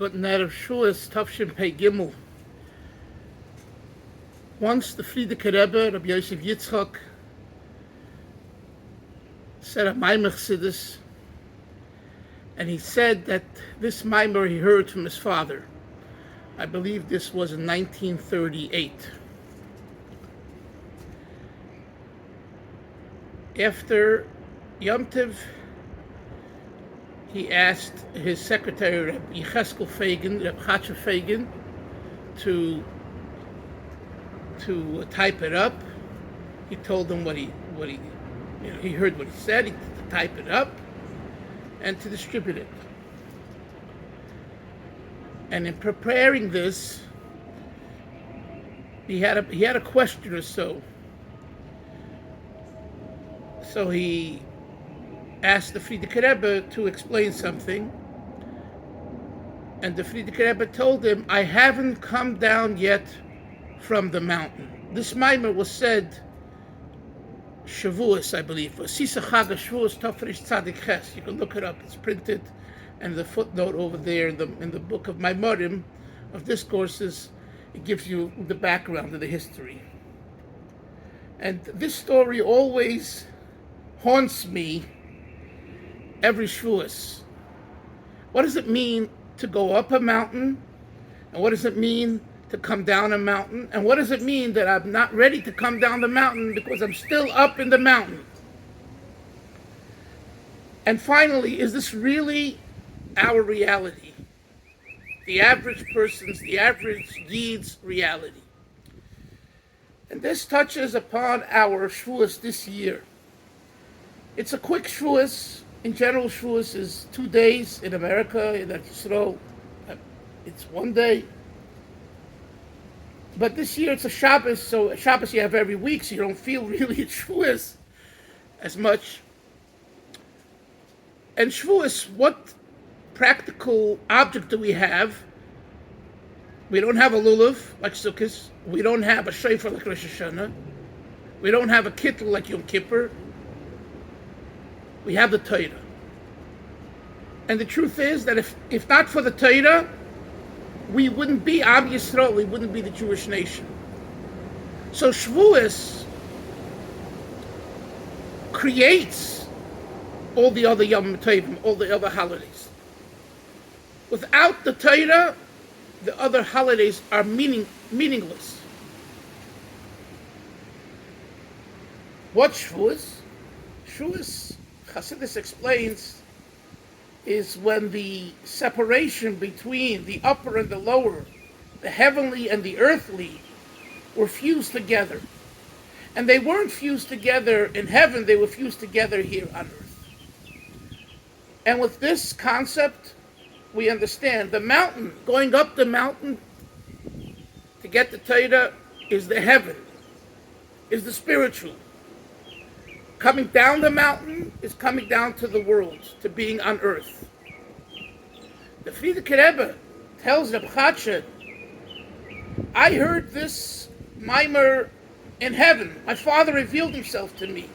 got net of Shavous, Tafshin Pei Gimel. Once the Frierdiker Rebbe, Rabbi Yosef Yitzchak, said a Maimer Chassidus, and he said that this Maimer he heard from his father. I believe this was in 1938. After Yom Tov, he asked his secretary, Rabbi Chaim Dalfin, to type it up. He told him what he he heard what he said. He to type it up and to distribute it. And in preparing this, he had a question or so. So he asked the Frierdiker Rebbe to explain something, and the Frierdiker Rebbe told him, "I haven't come down yet from the mountain." This Maimer was said Shavous, I believe. Sisa Chaga Shavous Tafrish Tzadik Ches. You can look it up. It's printed, and the footnote over there in the book of Maimorim of discourses, it gives you the background of the history. And this story always haunts me every Shavous. What does it mean to go up a mountain? And what does it mean to come down a mountain? And what does it mean that I'm not ready to come down the mountain because I'm still up in the mountain? And finally, is this really our reality? The average person's, the average Yid's reality. And this touches upon our Shavous this year. It's a quick Shavous. In general, Shavous is 2 days in America. In Israel, it's 1 day. But this year it's a Shabbos, so a Shabbos you have every week, so you don't feel really at Shavous as much. And Shavous, what practical object do we have? We don't have a lulav like Sukkot. We don't have a shofar like Rosh Hashanah. We don't have a kittel like Yom Kippur. We have the Torah. And the truth is that if not for the Torah, we wouldn't be Am Yisrael, we wouldn't be the Jewish nation. So Shavous creates all the other Yom Tovim, all the other holidays. Without the Torah, the other holidays are meaningless. What's Shavous? Shavous, Chassidus explains, is when the separation between the upper and the lower, the heavenly and the earthly, were fused together. And they weren't fused together in heaven, they were fused together here on earth. And with this concept, we understand the mountain, going up the mountain to get the Torah is the heaven, is the spiritual. Coming down the mountain is coming down to the world, to being on earth. The Frierdiker Rebbe tells Rabbi Chaim, I heard this Maimer in heaven. My father revealed himself to me.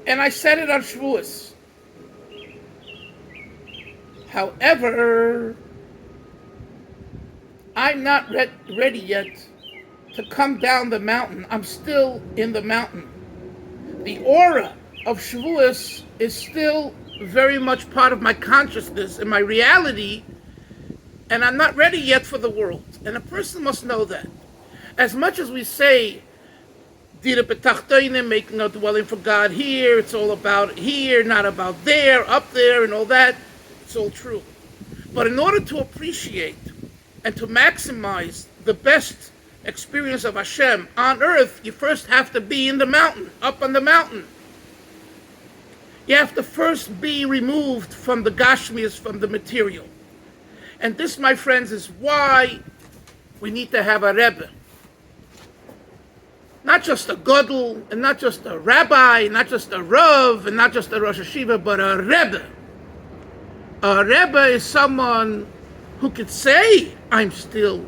And I said it on Shavous. However, I'm not ready yet to come down the mountain. I'm still in the mountain. The aura of Shavous is still very much part of my consciousness and my reality, and I'm not ready yet for the world. And a person must know that. As much as we say, Dira betachtonim, making a dwelling for God here, it's all about here, not about there, up there, and all that, it's all true. But in order to appreciate and to maximize the best experience of Hashem on earth, you first have to be in the mountain, up on the mountain. You have to first be removed from the Gashmias, from the material. And this, my friends, is why we need to have a Rebbe. Not just a Gadol, and not just a Rabbi, not just a Rav, and not just a Rosh Hashiva, but a Rebbe. A Rebbe is someone who could say, I'm still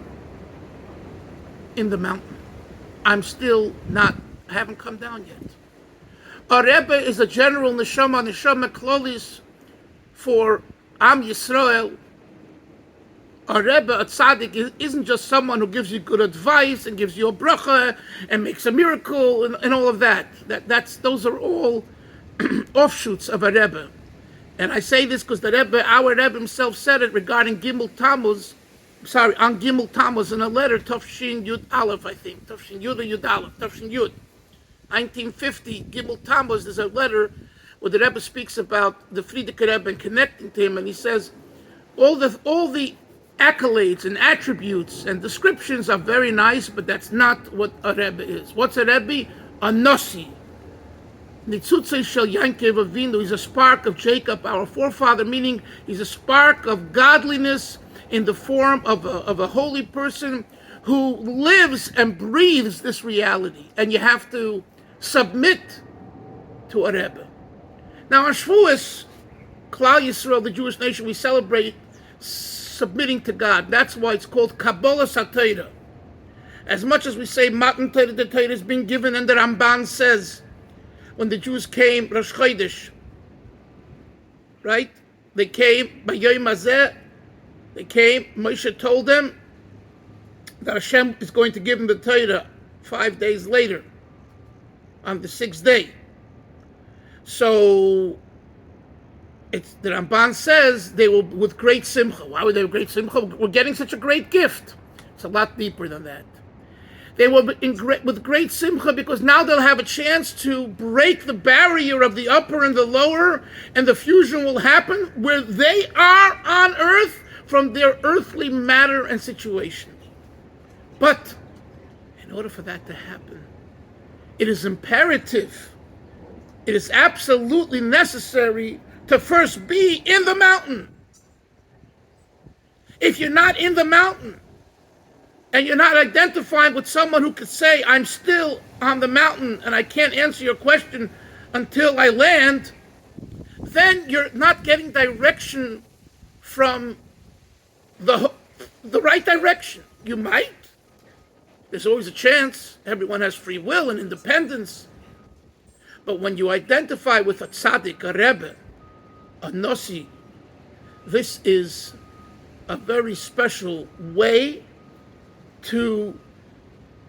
in the mountain. I'm still not, haven't come down yet. A Rebbe is a general neshama klolis for Am Yisrael, a Rebbe, a tzaddik, isn't just someone who gives you good advice and gives you a bracha and makes a miracle and all of that. Those are all offshoots of a Rebbe. And I say this because our Rebbe himself said it regarding Gimel Tammuz, on Gimel Tammuz in a letter, Tafshin Yud Aleph, I think. Tafshin Yud or Yud Aleph, Tafshin Yud. 1950, Gimel Tammuz, there's a letter where the Rebbe speaks about the Frierdiker Rebbe and connecting to him, and he says, all the accolades and attributes and descriptions are very nice, but that's not what a Rebbe is. What's a Rebbe? A Nossi. Nitzutze shel Yankov Avinu, he's a spark of Jacob, our forefather, meaning he's a spark of godliness in the form of a holy person who lives and breathes this reality. And you have to submit to a Rebbe. Now on Shavous, Klal Yisrael, the Jewish nation, we celebrate submitting to God. That's why it's called Kabbalah Satayra. As much as we say Matan Torah, the Torah is being given, and the Ramban says, when the Jews came, Rosh Chodesh, right? They came, by Yom Hazeh, they came, Moshe told them that Hashem is going to give them the Torah 5 days later, on the 6th day. So, the Ramban says they were with great simcha. Why were they with great simcha? We're getting such a great gift. It's a lot deeper than that. They were with great simcha because now they'll have a chance to break the barrier of the upper and the lower, and the fusion will happen where they are on earth from their earthly matter and situation. But in order for that to happen, it is imperative, it is absolutely necessary to first be in the mountain. If you're not in the mountain, and you're not identifying with someone who could say, I'm still on the mountain and I can't answer your question until I land, then you're not getting direction from the right direction. You might. There's always a chance. Everyone has free will and independence. But when you identify with a tzaddik, a Rebbe, a Nossi, this is a very special way to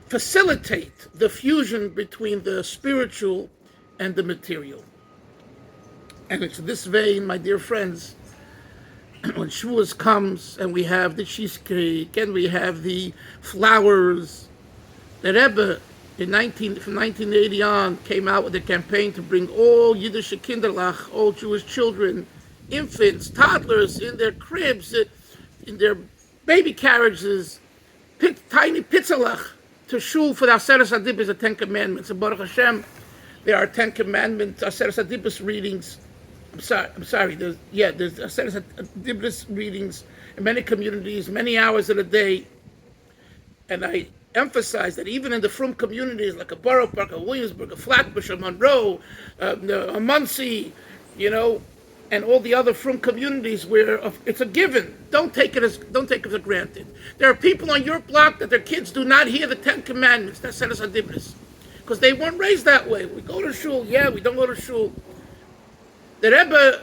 facilitate the fusion between the spiritual and the material. And it's this vein, my dear friends, when Shavous comes and we have the cheesecake and we have the flowers, the Rebbe from 1980 on came out with a campaign to bring all Yiddish Kinderlach, all Jewish children, infants, toddlers in their cribs, in their baby carriages, tiny pizzalach to shul for the Aseres Adibis, the 10 Commandments. And Baruch Hashem, there are 10 Commandments, Aseres Adibis readings. There's Aseres Adibis readings in many communities, many hours of the day. And I emphasize that even in the frum communities like a Borough Park, a Williamsburg, a Flatbush, a Monroe, a Muncie, and all the other frum communities where it's a given. Don't take it for granted. There are people on your block that their kids do not hear the 10 Commandments. That's Seres Adibris, because they weren't raised that way. We go to shul, we don't go to shul. The Rebbe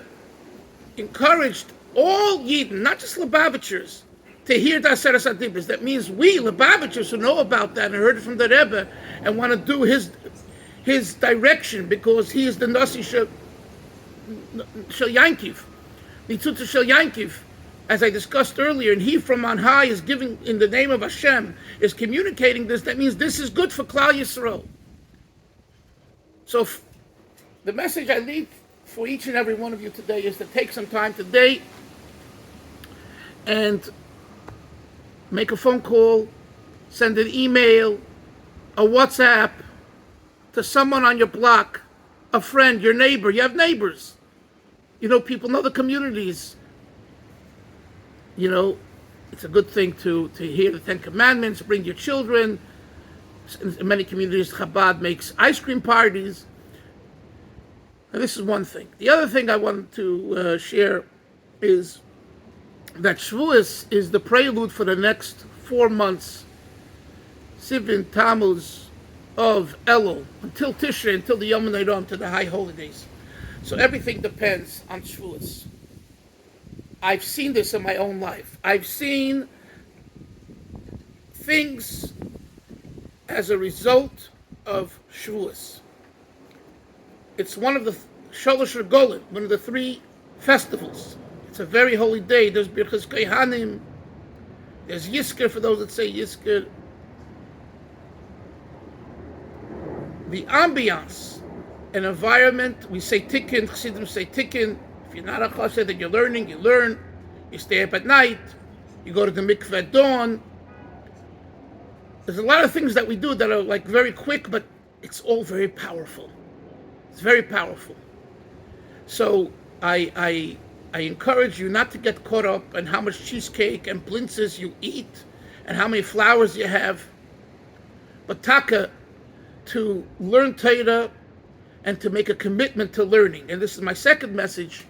encouraged all Yidden, not just Lubavitchers, to hear the Seres Adibris. That means we Lubavitchers who know about that and heard it from the Rebbe and want to do his direction because he is the Nasi Shel Yankiv, Nitzutza Shel Yankiv, as I discussed earlier, and he from on high is giving in the name of Hashem, is communicating this. That means this is good for Klal Yisrael. So the message I leave for each and every one of you today is to take some time today and make a phone call, send an email, a WhatsApp to someone on your block, a friend, your neighbor. You have neighbors. People know the communities. It's a good thing to hear the 10 Commandments, bring your children. In many communities, Chabad makes ice cream parties. And this is one thing. The other thing I want to share is that Shavous is the prelude for the next 4 months, Sivan, Tammuz, of Elul, until Tishrei, until the Yom Noraim, to the high holidays. So everything depends on Shavous. I've seen this in my own life. I've seen things as a result of Shavous. It's one of the Shalosh Regolim, one of the 3 festivals. It's a very holy day. There's Birchas Kohanim. There's Yizkor for those that say Yizkor. The ambiance, an environment, we say Tikkun, Chassidim say Tikkun. If you're not a Chassid and you're learning, you learn. You stay up at night. You go to the mikveh at dawn. There's a lot of things that we do that are like very quick, but it's all very powerful. It's very powerful. So I encourage you not to get caught up in how much cheesecake and blintzes you eat and how many flowers you have, but taka, to learn Torah and to make a commitment to learning. And this is my second message.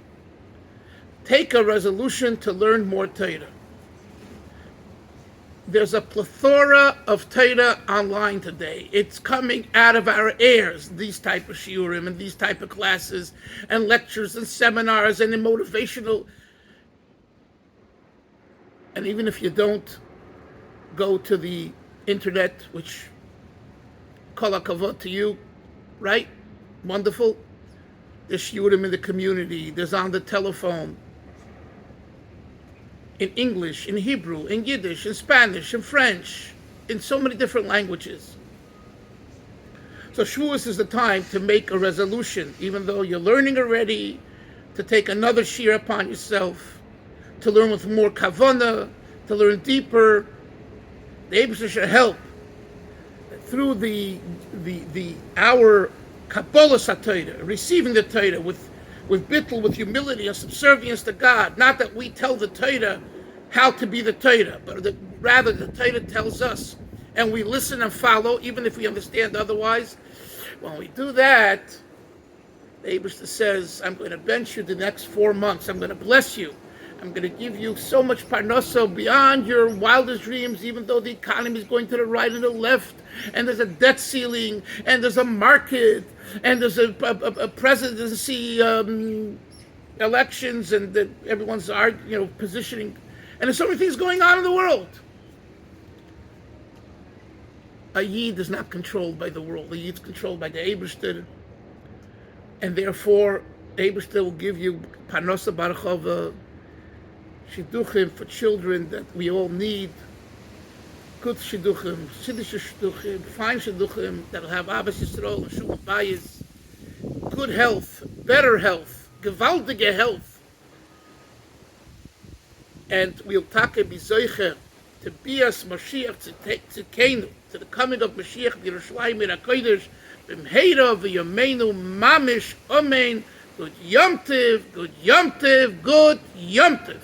Take a resolution to learn more Torah. There's a plethora of Torah online today. It's coming out of our ears, these type of shiurim and these type of classes and lectures and seminars and motivational. And even if you don't go to the internet, which kol hakavod to you, right? Wonderful. There's shiurim in the community. There's on the telephone. In English, in Hebrew, in Yiddish, in Spanish, in French, in so many different languages. So Shavuos is the time to make a resolution, even though you're learning already, to take another shir upon yourself, to learn with more kavanah, to learn deeper. The Rebbe should help through our Kabbalah HaTorah, receiving the Torah with bittul, with humility and subservience to God. Not that we tell the Torah how to be the Torah, but rather the Torah tells us, and we listen and follow, even if we understand otherwise. When we do that, the Rebbe says, I'm going to bench you the next 4 months. I'm going to bless you. I'm going to give you so much parnasa beyond your wildest dreams, even though the economy is going to the right and the left, and there's a debt ceiling, and there's a market, and there's a presidency elections, and everyone's positioning, and there's so many things going on in the world. A Yid is not controlled by the world. A Yid is controlled by the Eibishter, and therefore Eibishter will give you parnasa barachava, shidduchim for children that we all need, good shidduchim, siddish shidduchim, fine shidduchim that'll have Abbas Yisrael and Shulchan Bayis, good health, better health, gewaltige health, and we'll take bizoicher to bias Mashiach tzidkenu, to the coming of Mashiach Yerushalayim in HaKodesh, b'mheira v'yameinu mamish amen. Good Yom Tov, good Yom Tov, good Yom Tov.